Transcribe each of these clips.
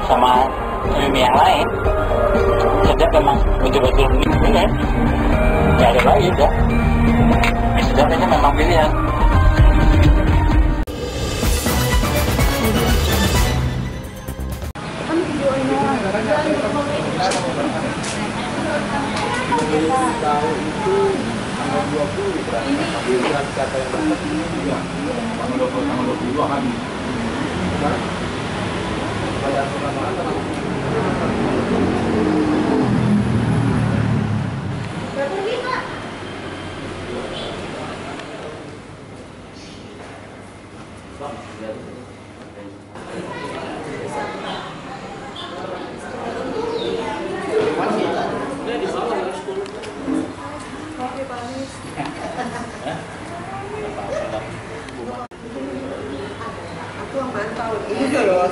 sama mimi yang lain. Sedap memang betul-betul benar. Nggak ada lagi udah. Sedap ini memang pilihan. Tahu itu tanggal 20 berarti. Tapi kata yang dapat ini tanggal 22 habis. Bayar pertama Aku yang baru tahu ini loh.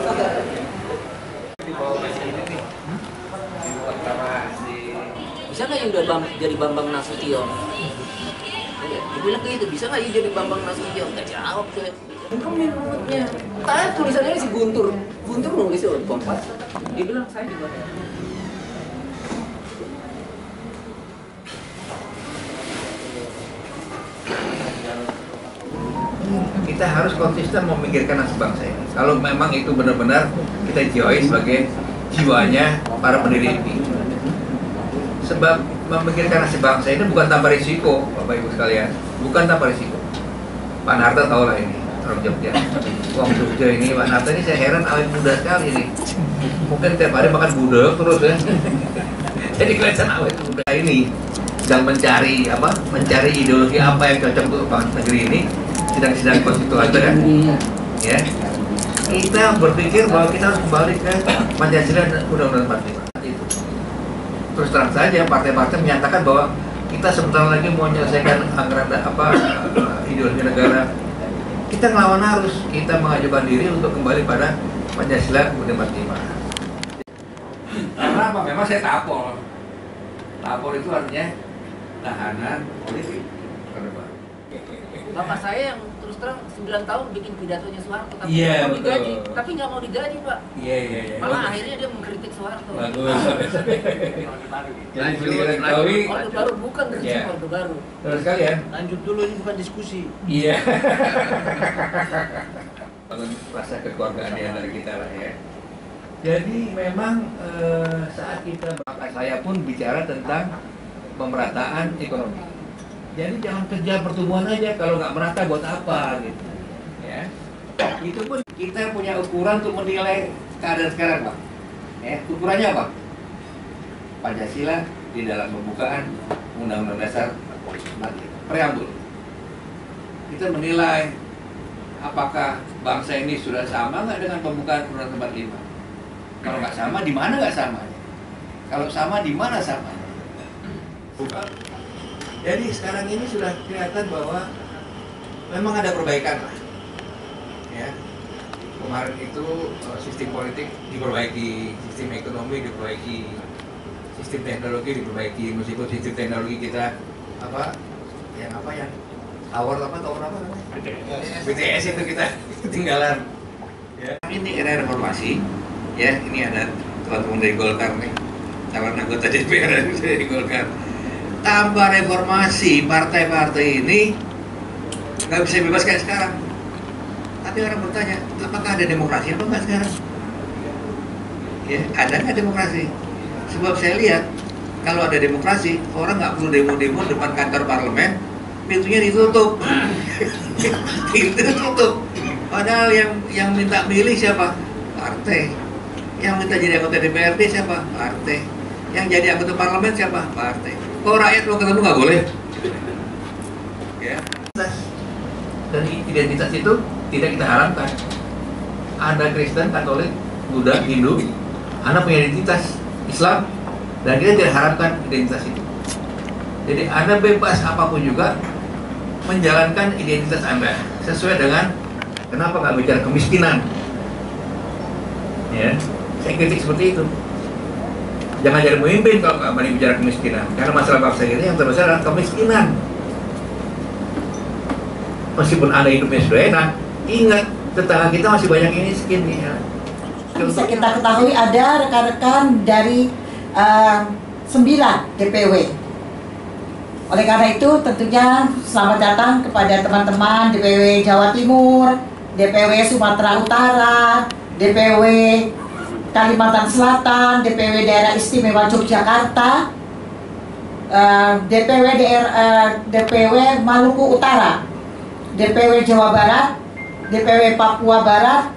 Bisa nggak yang udah jadi Bambang Nasution? Dibilang kayak gitu, bisa nggak ya jadi Bambang Nasution? Nggak jawab deh. Engkau menurutnya. Tadi tulisannya si Guntur. Guntur nulisnya oleh Kompas. Dia bilang saya juga. Kita harus konsisten memikirkan nasib bangsa ini. Kalau memang itu benar-benar kita jiwai sebagai jiwanya para pendiri ini. Sebab memikirkan nasib bangsa ini bukan tanpa risiko, Bapak Ibu sekalian. Bukan tanpa risiko. Pak Narta tahu lah ini, orang Jogja. Wong Jogja ini, Pak Narta ini saya heran awet muda sekali nih. Mungkin tiap hari makan gudeg terus ya. Jadi kelihatan awet muda ini sedang mencari apa? Mencari ideologi apa yang cocok untuk bangsa negeri ini. Sidang-sidang konstitusi kan, ya. Kita berpikir bahwa kita harus kembali ke Pancasila dan Undang-Undang 45 itu. Terus terang saja partai-partai menyatakan bahwa kita sebentar lagi mau menyelesaikan anggaran ideologi negara. Kita ngelawan arus, kita mengajukan diri untuk kembali pada Pancasila Undang-Undang 45. Karena apa? Memang saya tapol. Tapol itu artinya tahanan politik. Bapak saya yang terus terang 9 tahun bikin pidatonya Soeharto, tapi Iya, nggak mau digaji, betul. tapi nggak mau digaji, Pak. Iya. Malah akhirnya dia mengkritik Soeharto. Bagus. Jadi seperti kita ketahui. Orde Baru bukan rezim Iya. Orde Baru. Terus kalian. lanjut dulu, ini bukan diskusi. Iya. Bangun rasa kekeluargaan di antara kita lah ya. Jadi memang saat kita saya pun bicara tentang pemerataan ekonomi. Jadi jangan kejar pertumbuhan aja, kalau nggak merata buat apa gitu. Ya. Itu pun kita punya ukuran untuk menilai keadaan sekarang, Pak. Ya, ukurannya apa? Pancasila di dalam pembukaan Undang-Undang Dasar 45, preambul. Kita menilai apakah bangsa ini sudah sama nggak dengan pembukaan Undang-Undang 45. Kalau nggak sama, di mana nggak samanya? Kalau sama, di mana samanya? Bukan. Jadi sekarang ini sudah kelihatan bahwa memang ada perbaikan lah. Ya. Kemarin itu sistem politik diperbaiki, sistem ekonomi diperbaiki, sistem teknologi diperbaiki, meskipun sistem teknologi kita yang tower apa namanya? BTS itu kita ketinggalan. Ya. Ini era reformasi, ya ini ada teman-teman dari Golkar nih, calon anggota DPR dari Golkar. Tanpa reformasi, partai-partai ini nggak bisa bebas kayak sekarang. Tapi orang bertanya, apakah ada demokrasi apa nggak sekarang? Ya, ada nggak demokrasi? Sebab saya lihat, kalau ada demokrasi, orang nggak perlu demo-demo depan kantor parlemen, pintunya ditutup. Pintu ditutup. Padahal yang minta milih siapa? Partai. Yang minta jadi anggota DPRD siapa? Partai. Yang jadi anggota parlemen siapa? Partai. Kok rakyat mau ketemu nggak boleh? Ya. Dan identitas itu tidak kita harapkan. Anda Kristen, Katolik, Buddha, Hindu, Anda punya identitas Islam, dan kita tidak harapkan identitas itu. Jadi Anda bebas apapun juga menjalankan identitas Anda sesuai dengan kenapa nggak bicara kemiskinan? Ya, saya kritik seperti itu. Jangan jadi pemimpin kalau nggak berani bicara kemiskinan. Karena masalah bangsa ini yang terbesar adalah kemiskinan. Meskipun Anda hidupnya sudah enak, ingat tetangga kita masih banyak yang miskin nih. Ya. bisa kita ketahui ada rekan-rekan dari 9 DPW. Oleh karena itu tentunya selamat datang kepada teman-teman DPW Jawa Timur, DPW Sumatera Utara, DPW Kalimantan Selatan, DPW Daerah Istimewa Yogyakarta, DPW Maluku Utara, DPW Jawa Barat, DPW Papua Barat,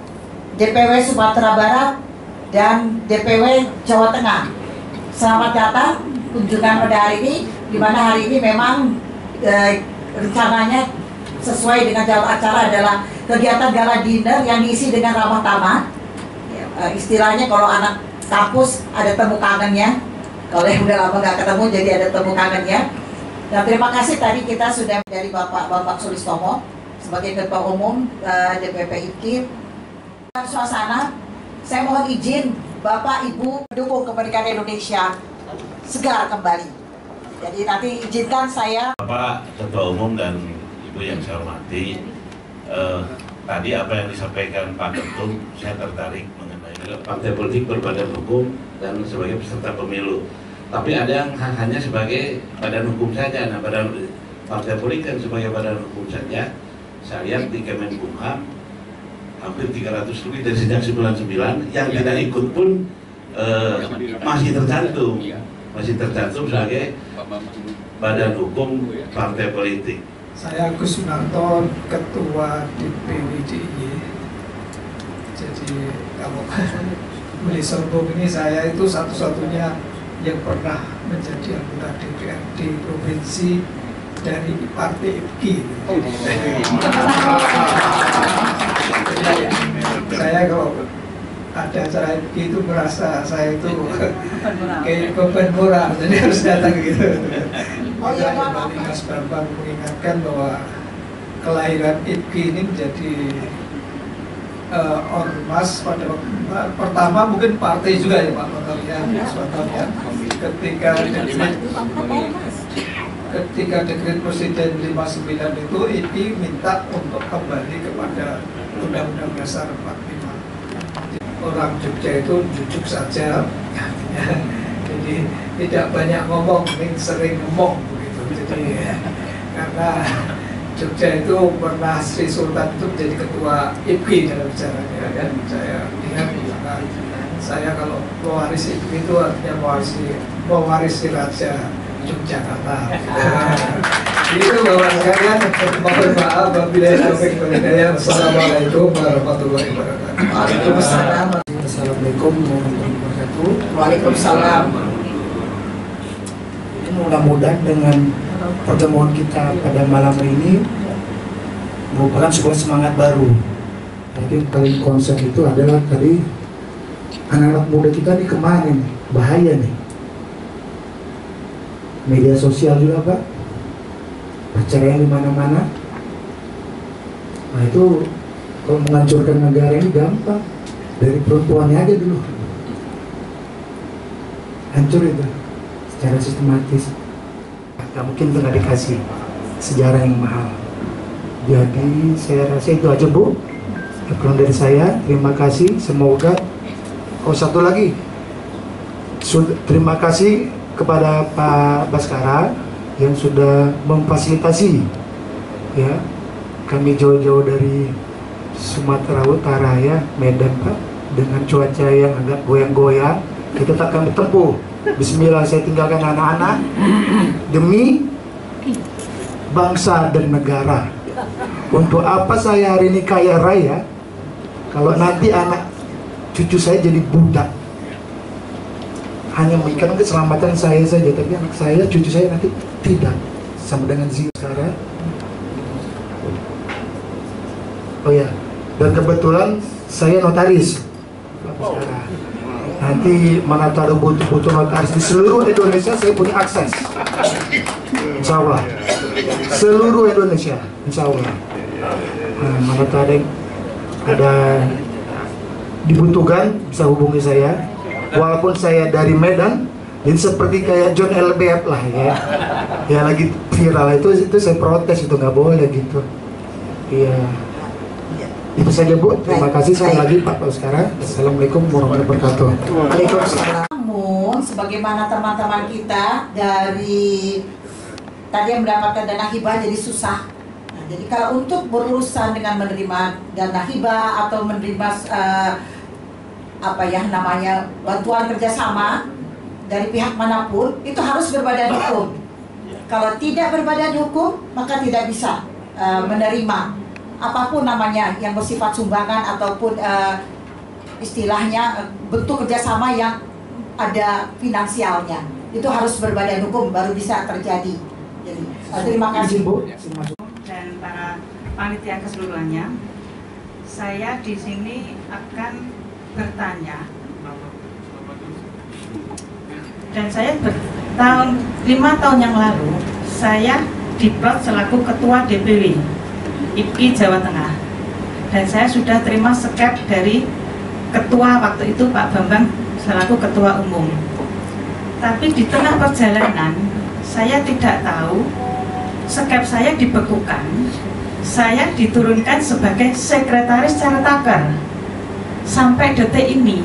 DPW Sumatera Barat, dan DPW Jawa Tengah. Selamat datang kunjungan pada hari ini, di mana hari ini memang rencananya sesuai dengan jadwal acara adalah kegiatan gala dinner yang diisi dengan ramah tamah. Istilahnya kalau anak kampus ada temu kangennya, kalau yang udah lama nggak ketemu jadi ada temu kangennya. Nah, terima kasih tadi kita sudah dari Bapak Bambang Sulistomo sebagai Ketua Umum DPP IPKI. Suasana, saya mohon izin Bapak Ibu pendukung kemerdekaan Indonesia segar kembali. Jadi nanti izinkan saya. Bapak Ketua Umum dan Ibu yang saya hormati, tadi apa yang disampaikan Pak Ketum, saya tertarik mengenai partai politik berbadan hukum dan sebagai peserta pemilu. Tapi ada yang hanya sebagai badan hukum saja. Nah, partai politik yang sebagai badan hukum saja, saya lihat di Kemenkumham hampir 300 lebih dari sejak 99 yang tidak ikut pun masih tercantum sebagai badan hukum partai politik. Saya Agus Sunarto, Ketua DPW DIY. Jadi kalau boleh sombong ini, saya itu satu-satunya yang pernah menjadi anggota DPRD provinsi dari partai IPKI. Saya kalau ada acara IPKI itu merasa saya itu kayak beban moral, jadi harus datang gitu. Mas Bambang mengingatkan bahwa kelahiran IPKI ini menjadi ormas pada waktu pertama, mungkin partai juga ya Pak Motor ya, ketika dekret Presiden 59 itu IPKI minta untuk kembali kepada Undang-Undang Dasar 45. Orang Jogja itu jujuk saja, jadi tidak banyak ngomong, sering ngomong begitu. Jadi karena Jogja itu pernah Sri Sultan itu menjadi ketua IPKI dalam bicaranya kan, saya ingat karena saya kalau mewarisi IPKI itu artinya mewarisi Raja Yogyakarta. Itu bahwa sekalian, mohon maaf apabila sampai kepada saya. Assalamualaikum warahmatullahi wabarakatuh. Waalaikumsalam. Assalamualaikum warahmatullahi wabarakatuh. Waalaikumsalam. Mudah-mudahan dengan pertemuan kita pada malam ini merupakan sebuah semangat baru. Jadi paling konsep itu adalah tadi anak-anak muda kita nih kemana nih? Bahaya nih. Media sosial juga Pak, perceraian di mana-mana. Nah itu kalau menghancurkan negara ini gampang, dari perempuannya aja dulu hancur itu secara sistematis. Gak mungkin nggak dikasih sejarah yang mahal. Jadi saya rasa itu aja Bu, kurang dari saya. Terima kasih, semoga. Oh satu lagi, terima kasih kepada Pak Baskara yang sudah memfasilitasi ya kami jauh-jauh dari Sumatera Utara ya, Medan Pak, dengan cuaca yang agak goyang-goyang. Kita akan bertempuh. Bismillah, saya tinggalkan anak-anak demi bangsa dan negara. Untuk apa saya hari ini kaya raya kalau nanti anak cucu saya jadi budak? Hanya memikirkan keselamatan saya saja, tapi anak saya, cucu saya nanti tidak. Sama dengan sekarang. Oh ya, dan kebetulan saya notaris. Nanti mana taruh butuh notaris di seluruh Indonesia, saya punya akses. Insya Allah. Seluruh Indonesia, insya Allah. Nah, mana ada dibutuhkan, bisa hubungi saya. Walaupun saya dari Medan, jadi seperti kayak John LBF lah ya. Ya lagi viral itu saya protes, itu nggak boleh gitu. Iya. Itu saja Bu, terima kasih sekali lagi Pak Bauskara. Assalamualaikum warahmatullahi wabarakatuh. Waalaikumsalam. Namun, sebagaimana teman-teman kita dari tadi yang mendapatkan dana hibah jadi susah. Nah, jadi kalau untuk berurusan dengan menerima dana hibah atau menerima bantuan kerjasama dari pihak manapun, itu harus berbadan hukum. Kalau tidak berbadan hukum, maka tidak bisa menerima apapun namanya yang bersifat sumbangan ataupun istilahnya bentuk kerjasama yang ada finansialnya. Itu harus berbadan hukum baru bisa terjadi. Jadi, terima kasih Bu. Dan para panitia keseluruhannya, saya di sini akan bertanya. Dan saya 5 tahun yang lalu, saya diplot selaku ketua DPW IPKI Jawa Tengah. Dan saya sudah terima skep dari ketua waktu itu Pak Bambang selaku ketua umum. Tapi di tengah perjalanan, saya tidak tahu skep saya dibekukan. Saya diturunkan sebagai sekretaris caretaker sampai detik ini.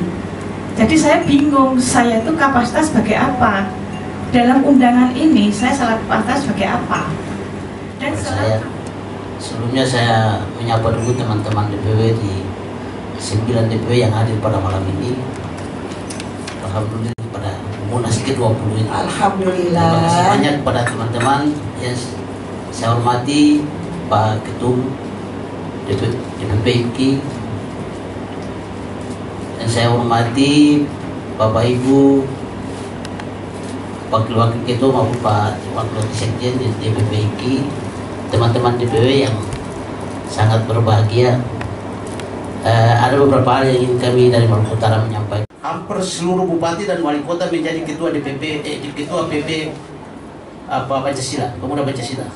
Jadi saya bingung, saya itu kapasitas sebagai apa? Dalam undangan ini saya salah kapasitas sebagai apa? Dan sebelumnya saya menyapa dulu teman-teman DPW di 9 DPW yang hadir pada malam ini. Alhamdulillah pada Munas ke-20 ini. Alhamdulillah. Terima kasih banyak kepada teman-teman yang saya hormati, Pak Ketum DPP IPKI, dan saya hormati Bapak Ibu Wakil-Wakil Ketua maupun Pak Wakil Sekjen di DPP IPKI, teman-teman DPW yang sangat berbahagia. Ada beberapa hal yang ingin kami dari Maluku Utara menyampaikan. Hampir seluruh bupati dan wali kota menjadi ketua DPP, ketua PP Pancasila, Pemuda Pancasila.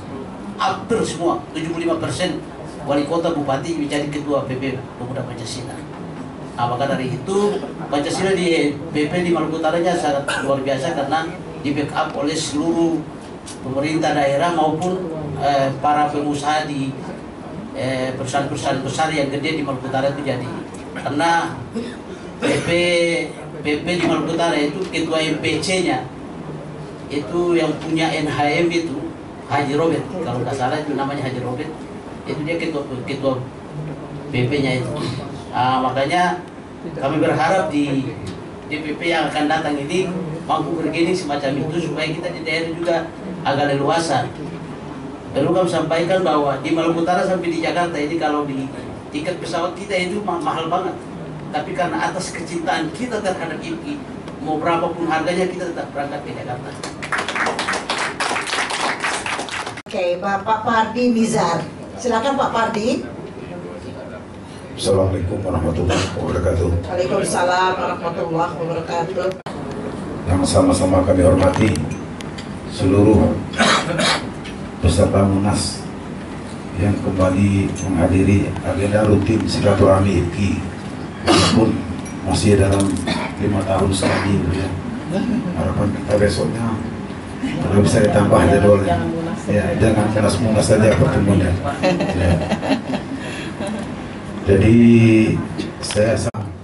Hampir semua, 75% wali kota bupati menjadi ketua PP Pemuda Pancasila. Nah, maka dari itu Pancasila di PP di Maluku Utaranya sangat luar biasa karena di backup oleh seluruh pemerintah daerah maupun para pengusaha di perusahaan-perusahaan besar yang gede di Maluku Utara itu jadi. Karena PP di Maluku Utara itu ketua MPC-nya itu yang punya NHM itu Haji Robert, kalau nggak salah itu namanya Haji Robert, itu dia ketua PP-nya itu. Makanya kami berharap di DPP yang akan datang ini mampu bergening semacam itu supaya kita di daerah juga agak leluasa. Perlu kami sampaikan bahwa di Maluku Utara sampai di Jakarta ini kalau di tiket pesawat kita itu mahal banget. Tapi karena atas kecintaan kita terhadap IPKI, mau berapapun harganya kita tetap berangkat ke Jakarta. Oke, Bapak Pardi Nizar. Silakan Pak Pardi. Assalamualaikum warahmatullahi wabarakatuh. Waalaikumsalam warahmatullahi wabarakatuh. Yang sama-sama kami hormati seluruh peserta Munas yang kembali menghadiri agenda rutin silaturahmi IPKI, walaupun masih dalam 5 tahun sekali, ya. Harapan kita besoknya kalau bisa ditambah jadwalnya, ya, jangan Munas saja pertemuannya. Ya. Jadi saya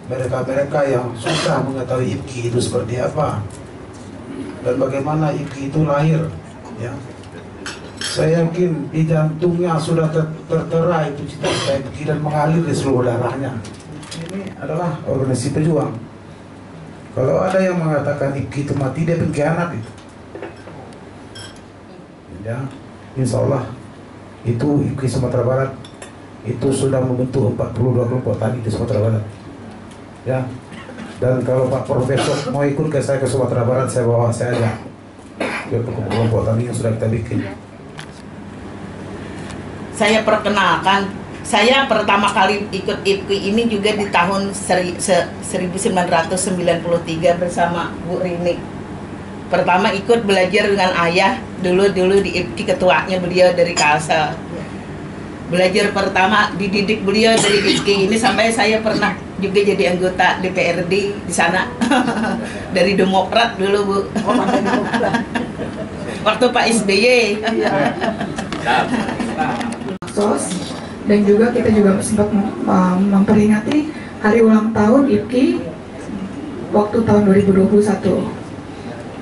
mereka yang sudah mengetahui IPKI itu seperti apa dan bagaimana IPKI itu lahir, ya. Saya yakin di jantungnya sudah tertera itu cita-cita IPKI dan mengalir di seluruh darahnya. Ini adalah organisasi pejuang. Kalau ada yang mengatakan IPKI itu mati, dia pengkhianat itu. Ya, insya Allah itu IPKI Sumatera Barat itu sudah membentuk 42 kelompok tani di Sumatera Barat. Ya, dan kalau Pak Profesor mau ikut ke saya ke Sumatera Barat, saya bawa saya aja ke kelompok tani yang sudah kita bikin. Saya perkenalkan, saya pertama kali ikut IPKI ini juga di tahun 1993 bersama Bu Rini. Pertama ikut belajar dengan ayah, dulu di IPKI ketuanya beliau dari Kalsel. Belajar pertama dididik beliau dari IPKI ini sampai saya pernah juga jadi anggota DPRD di sana. Dari Demokrat dulu, Bu. Demokrat. Waktu Pak SBY. Terus dan juga kita juga sempat memperingati hari ulang tahun IPKI waktu tahun 2021.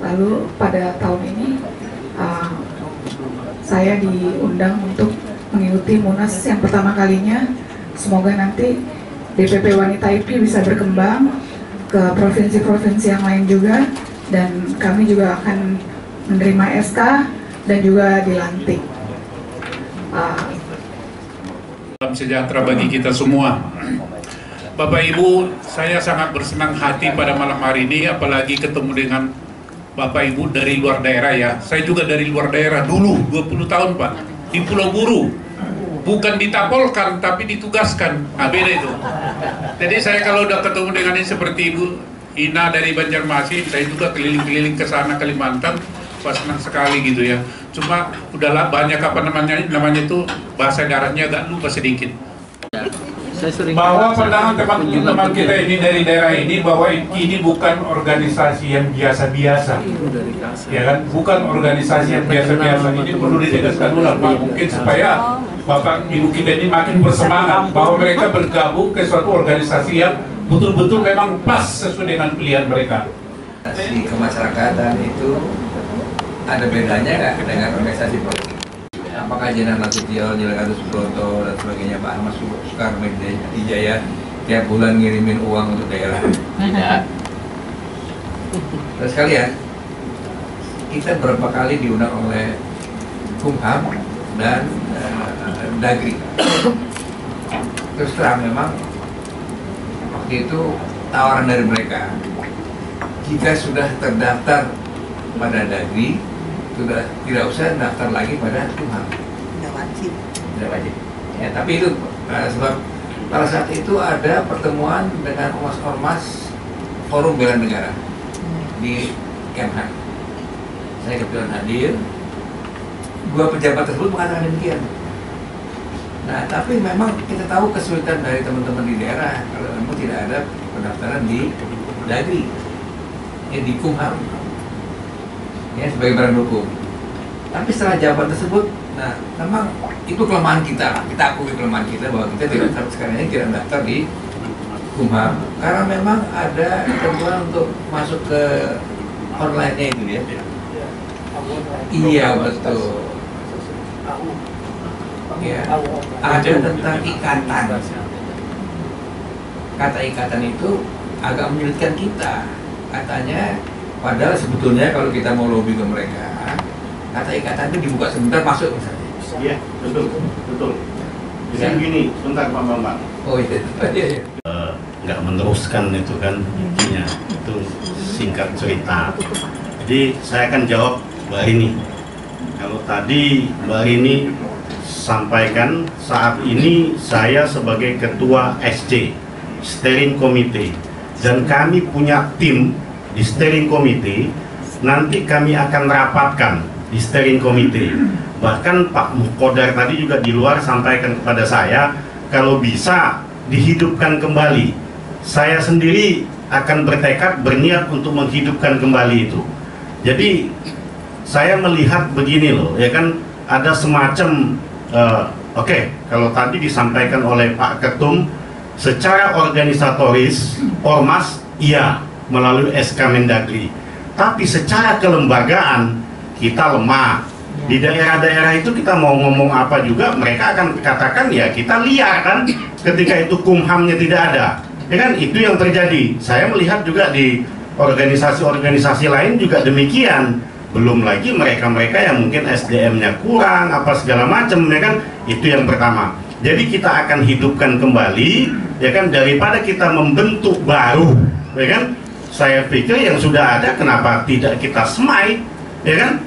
Lalu pada tahun ini saya diundang untuk mengikuti Munas yang pertama kalinya. Semoga nanti DPP Wanita IPKI bisa berkembang ke provinsi-provinsi yang lain juga, dan kami juga akan menerima SK dan juga dilantik. Salam sejahtera bagi kita semua. Bapak Ibu, saya sangat bersenang hati pada malam hari ini, apalagi ketemu dengan Bapak Ibu dari luar daerah ya. Saya juga dari luar daerah dulu, 20 tahun Pak, di Pulau Buru. Bukan ditapolkan, tapi ditugaskan. Nah, beda itu. Jadi saya kalau udah ketemu dengan ini seperti Ibu Ina dari Banjarmasin, saya juga keliling-keliling ke sana Kalimantan, pas senang sekali gitu ya. Cuma udahlah banyak namanya itu bahasa daratnya agak lupa sedikit. Bahwa pandangan teman-teman kita ini dari daerah ini bahwa ini bukan organisasi yang biasa-biasa, ya kan? Bukan organisasi yang biasa-biasa. Ini perlu ditegaskan ulang Pak, mungkin supaya Bapak Ibu kita ini makin bersemangat bahwa mereka bergabung ke suatu organisasi yang betul-betul memang pas sesuai dengan pilihan mereka. Di kemasyarakatan itu ada bedanya nggak dengan organisasi politik? Apakah Jenderal Nasution, Jenderal Gatot Subroto dan sebagainya, Pak Ahmad Sukarmedijaya tiap bulan ngirimin uang untuk daerah? Tidak. Terus sekalian, kita berapa kali diundang oleh Kumham dan Dagri. Terus terang memang waktu itu tawaran dari mereka, jika sudah terdaftar pada Dagri, sudah tidak usah daftar lagi pada Kumham. Tidak wajib. Tidak wajib. Ya, tapi itu sebab pada saat itu ada pertemuan dengan ormas-ormas Forum Bela Negara di Kemhan. Saya kebetulan hadir. Dua pejabat tersebut mengatakan demikian. Nah, tapi memang kita tahu kesulitan dari teman-teman di daerah kalau memang tidak ada pendaftaran di Dagri, di Kumham, ya, sebagai badan hukum. Tapi setelah jawaban tersebut, nah, memang itu kelemahan kita. Kita akui kelemahan kita bahwa kita tidak sekarang ini tidak daftar di Kumham karena memang ada ketentuan untuk masuk ke online-nya itu ya. Iya, betul. Ya, ada tentang ikatan. Kata ikatan itu agak menyulitkan kita. Katanya, padahal sebetulnya kalau kita mau lobby ke mereka, kata ikatan itu dibuka sebentar masuk misalnya. Iya, betul, betul. Jadi begini, sebentar Pak Bambang. Oh iya, iya. Nggak meneruskan itu kan intinya, itu singkat cerita. Jadi saya akan jawab Mbak Rini. Kalau tadi Mbak Rini sampaikan, saat ini saya sebagai ketua SC, Steering Committee, dan kami punya tim di Steering Committee. Nanti kami akan rapatkan di Steering Committee. Bahkan Pak Mukodar tadi juga di luar sampaikan kepada saya, kalau bisa dihidupkan kembali. Saya sendiri akan bertekad, berniat untuk menghidupkan kembali itu. Jadi saya melihat begini loh, ya kan, ada semacam oke, kalau tadi disampaikan oleh Pak Ketum, secara organisatoris ormas iya melalui SK Mendagri, tapi secara kelembagaan kita lemah. Di daerah-daerah itu kita mau ngomong apa juga mereka akan katakan ya kita liar kan, ketika itu Kumhamnya tidak ada, ya kan, itu yang terjadi. Saya melihat juga di organisasi-organisasi lain juga demikian. Belum lagi mereka-mereka yang mungkin SDM-nya kurang, apa segala macam, ya kan, itu yang pertama. Jadi kita akan hidupkan kembali, ya kan, daripada kita membentuk baru, ya kan. Saya pikir yang sudah ada kenapa tidak kita semai, ya kan,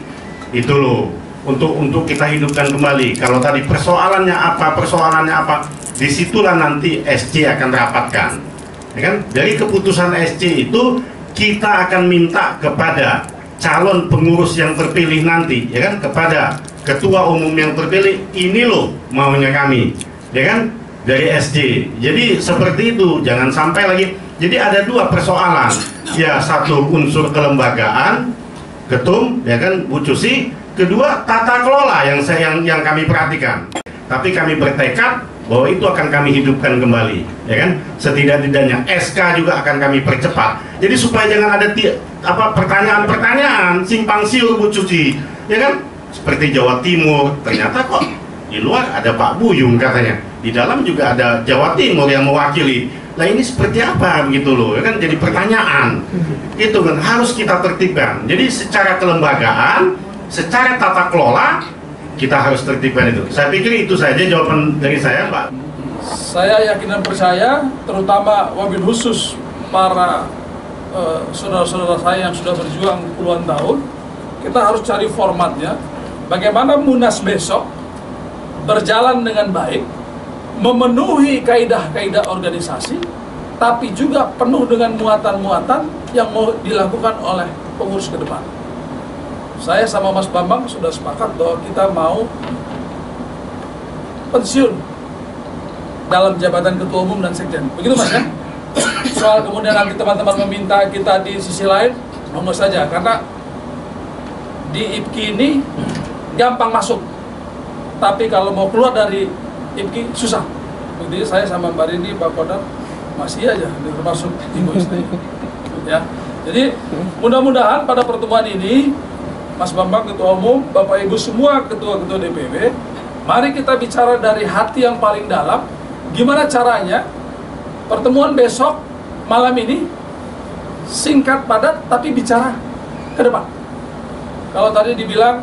itu loh, untuk kita hidupkan kembali. Kalau tadi persoalannya apa, disitulah nanti SC akan rapatkan, ya kan. Dari keputusan SC itu kita akan minta kepada calon pengurus yang terpilih nanti, ya kan, kepada ketua umum yang terpilih, ini loh maunya kami, ya kan, dari SC. Jadi seperti itu, jangan sampai lagi. Jadi ada dua persoalan, ya, satu unsur kelembagaan, ketum, ya kan, Bu Cusi, kedua tata kelola yang kami perhatikan. Tapi kami bertekad bahwa itu akan kami hidupkan kembali, ya kan? Setidak-tidaknya SK juga akan kami percepat. Jadi supaya jangan ada pertanyaan-pertanyaan simpang siur Bu Cuci, ya kan? Seperti Jawa Timur, ternyata kok di luar ada Pak Buyung katanya, di dalam juga ada Jawa Timur yang mewakili. Nah ini seperti apa begitu loh, ya kan? Jadi pertanyaan itu kan harus kita tertibkan. Jadi secara kelembagaan, secara tata kelola kita harus tertibkan itu. Saya pikir itu saja jawaban dari saya, Pak. Saya yakin dan percaya, terutama wabil khusus para saudara-saudara saya yang sudah berjuang puluhan tahun, kita harus cari formatnya. Bagaimana Munas besok berjalan dengan baik, memenuhi kaidah-kaidah organisasi, tapi juga penuh dengan muatan-muatan yang mau dilakukan oleh pengurus ke depan. Saya sama Mas Bambang sudah sepakat bahwa kita mau pensiun dalam jabatan ketua umum dan sekjen. Begitu Mas ya? Soal kemudian nanti teman-teman meminta kita di sisi lain, monggo saja. Karena di IPKI ini gampang masuk, tapi kalau mau keluar dari IPKI susah. Jadi saya sama Mbak Rini, Pak Kodar masih aja termasuk ibu istri. Ya. Jadi mudah-mudahan pada pertemuan ini Mas Bambang Ketua Umum, Bapak Ibu semua Ketua-Ketua DPW, mari kita bicara dari hati yang paling dalam, gimana caranya pertemuan besok malam ini singkat padat tapi bicara ke depan. Kalau tadi dibilang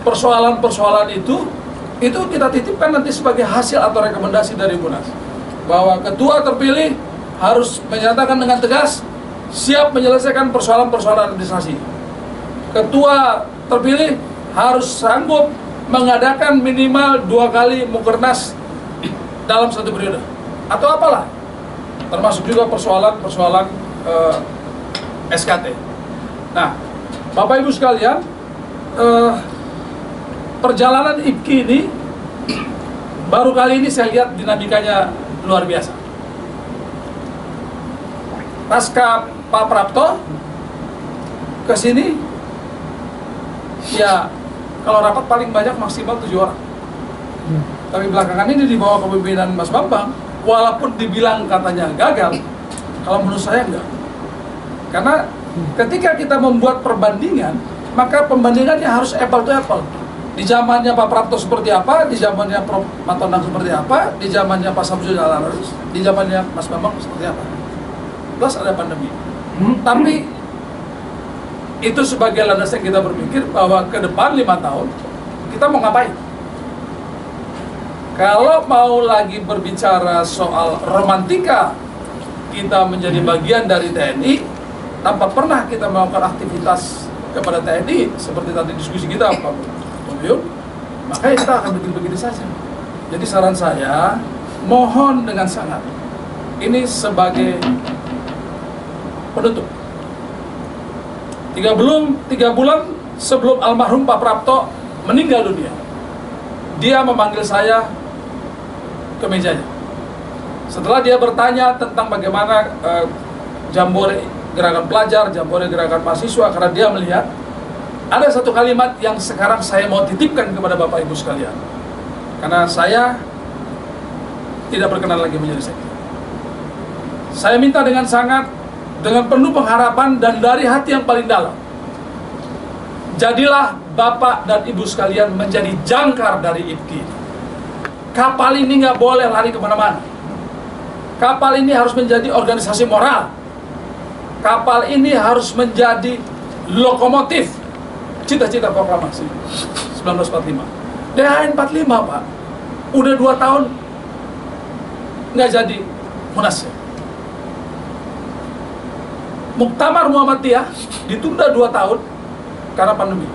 persoalan-persoalan itu kita titipkan nanti sebagai hasil atau rekomendasi dari Munas, bahwa ketua terpilih harus menyatakan dengan tegas siap menyelesaikan persoalan-persoalan administrasi. Ketua terpilih harus sanggup mengadakan minimal 2 kali mukernas dalam 1 periode atau apalah, termasuk juga persoalan-persoalan SKT. Nah, Bapak Ibu sekalian, perjalanan IPKI ini baru kali ini saya lihat dinamikanya luar biasa. Pasca Pak Prapto ke sini, ya kalau rapat paling banyak maksimal 7 orang. Tapi belakangan ini di bawah kepemimpinan Mas Bambang, walaupun dibilang katanya gagal, kalau menurut saya enggak. Karena ketika kita membuat perbandingan, maka pembandingannya harus apple to apple. Di zamannya Pak Prapto seperti apa, di zamannya Prof. Matonang seperti apa, di zamannya Pak Samsudin Al-Arus, di zamannya Mas Bambang seperti apa. Plus ada pandemi. Tapi itu sebagai landasan kita berpikir bahwa ke depan 5 tahun kita mau ngapain. Kalau mau lagi berbicara soal romantika kita menjadi bagian dari TNI tanpa pernah kita melakukan aktivitas kepada TNI seperti tadi diskusi kita Pak Buyung, maka kita akan begitu-begitu saja. Jadi saran saya, mohon dengan sangat, ini sebagai penutup. 3 bulan sebelum almarhum Pak Prapto meninggal dunia, dia memanggil saya ke mejanya. Setelah dia bertanya tentang bagaimana jambore gerakan pelajar, jambore gerakan mahasiswa, karena dia melihat ada satu kalimat yang sekarang saya mau titipkan kepada Bapak Ibu sekalian. Karena saya tidak berkenan lagi menjadi sekjen. Saya minta dengan sangat, dengan penuh pengharapan dan dari hati yang paling dalam, jadilah Bapak dan Ibu sekalian menjadi jangkar dari IPKI. Kapal ini nggak boleh lari kemana-mana. Kapal ini harus menjadi organisasi moral. Kapal ini harus menjadi lokomotif cita-cita proklamasi 1945. DHN 45 Pak, udah 2 tahun nggak jadi Munas. Muktamar Muhammadiyah ditunda 2 tahun karena pandemi.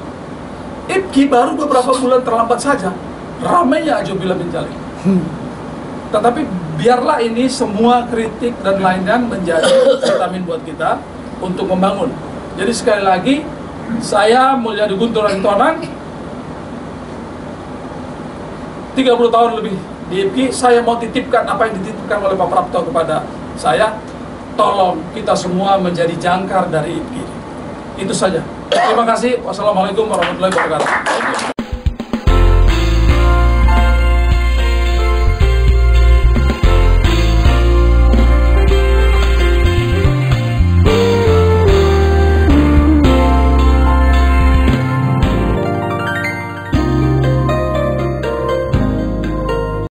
IPKI baru beberapa bulan terlambat saja, ramainya Ajubillah bin Jalil. Tetapi biarlah ini semua kritik dan lainnya menjadi vitamin buat kita untuk membangun. Jadi sekali lagi, saya Mulyadi Guntur Aritonang 30 tahun lebih di IPKI, saya mau titipkan apa yang dititipkan oleh Pak Prapto kepada saya. Tolong kita semua menjadi jangkar dari IPKI. Itu saja. Terima kasih. Wassalamualaikum warahmatullahi wabarakatuh.